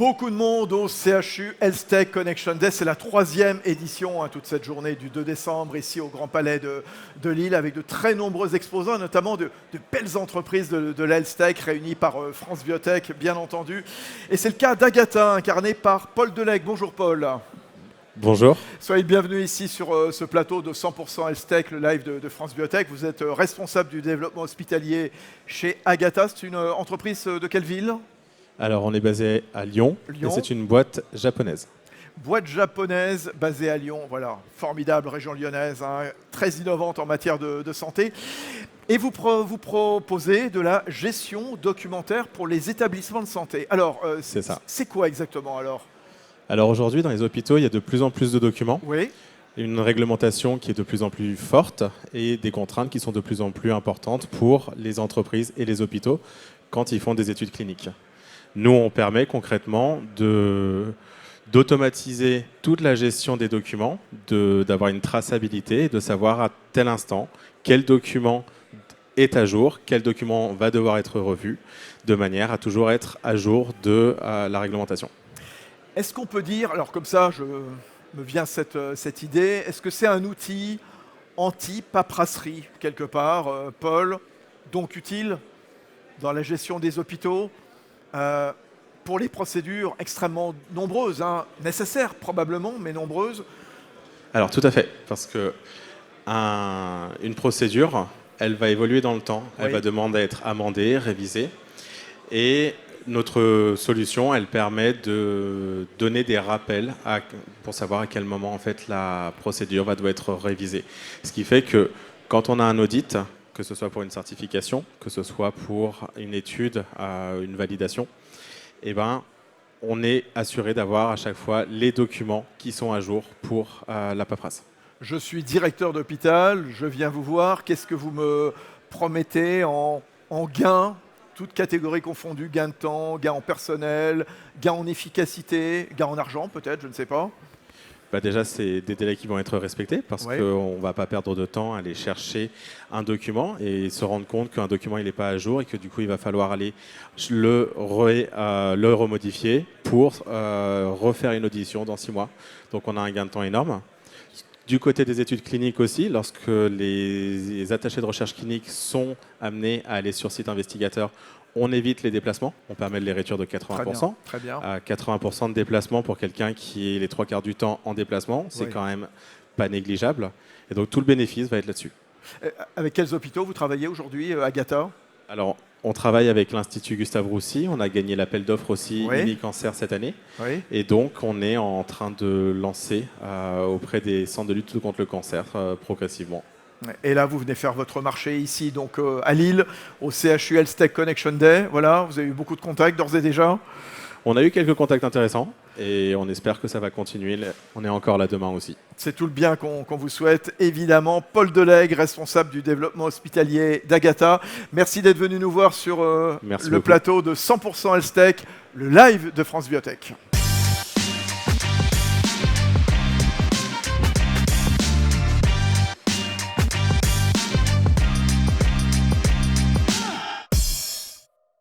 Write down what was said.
Beaucoup de monde au CHU Health Tech Connection Day. C'est la 3e édition, toute cette journée du 2 décembre, ici au Grand Palais de Lille, avec de très nombreux exposants, notamment de belles entreprises de l'Health Tech réunies par France Biotech, bien entendu. Et c'est le cas d'Agatha, incarné par Paul Delègue. Bonjour Paul. Bonjour. Soyez le bienvenu ici sur ce plateau de 100% Health Tech, le live de France Biotech. Vous êtes responsable du développement hospitalier chez Agatha. C'est une entreprise de quelle ville ? Alors, on est basé à Lyon, et c'est une boîte japonaise. Boîte japonaise basée à Lyon, voilà, formidable région lyonnaise, très innovante en matière de santé. Et vous proposez de la gestion documentaire pour les établissements de santé. Alors, c'est ça. C'est quoi exactement alors ? Alors aujourd'hui, dans les hôpitaux, il y a de plus en plus de documents. Oui. Une réglementation qui est de plus en plus forte et des contraintes qui sont de plus en plus importantes pour les entreprises et les hôpitaux quand ils font des études cliniques. Nous, on permet concrètement d'automatiser toute la gestion des documents, d'avoir une traçabilité, de savoir à tel instant quel document est à jour, quel document va devoir être revu, de manière à toujours être à jour de la réglementation. Est-ce qu'on peut dire, alors comme ça, me vient cette idée, est-ce que c'est un outil anti-paperasserie quelque part, Paul, donc utile dans la gestion des hôpitaux pour les procédures extrêmement nombreuses, nécessaires probablement, mais nombreuses? Alors tout à fait, parce que une procédure, elle va évoluer dans le temps, elle va demander à être amendée, révisée, et notre solution, elle permet de donner des rappels pour savoir à quel moment en fait la procédure va devoir être révisée. Ce qui fait que quand on a un audit, que ce soit pour une certification, que ce soit pour une étude, une validation, on est assuré d'avoir à chaque fois les documents qui sont à jour pour la paperasse. Je suis directeur d'hôpital, je viens vous voir. Qu'est-ce que vous me promettez en gain, toutes catégories confondues, gain de temps, gain en personnel, gain en efficacité, gain en argent peut-être, je ne sais pas. Déjà, c'est des délais qui vont être respectés parce qu'on ne va pas perdre de temps à aller chercher un document et se rendre compte qu'un document n'est pas à jour et que du coup, il va falloir aller le remodifier pour refaire une audition dans 6 mois. Donc, on a un gain de temps énorme. Du côté des études cliniques aussi, lorsque les attachés de recherche clinique sont amenés à aller sur site investigateur, on évite les déplacements, on permet de les réduire de 80%. Très bien. 80% de déplacement pour quelqu'un qui est les 3/4 du temps en déplacement, c'est quand même pas négligeable. Et donc tout le bénéfice va être là-dessus. Avec quels hôpitaux vous travaillez aujourd'hui, Agatha ? Alors, on travaille avec l'Institut Gustave Roussy, on a gagné l'appel d'offres aussi Uni-Cancer cette année. Et donc on est en train de lancer auprès des centres de lutte contre le cancer progressivement. Et là, vous venez faire votre marché ici, donc à Lille, au CHU Health Tech Connection Day. Voilà, vous avez eu beaucoup de contacts d'ores et déjà. On a eu quelques contacts intéressants et on espère que ça va continuer. On est encore là demain aussi. C'est tout le bien qu'on vous souhaite, évidemment. Paul Delègue, responsable du développement hospitalier d'Agatha. Merci d'être venu nous voir sur le plateau de 100% Health Tech, le live de France Biotech.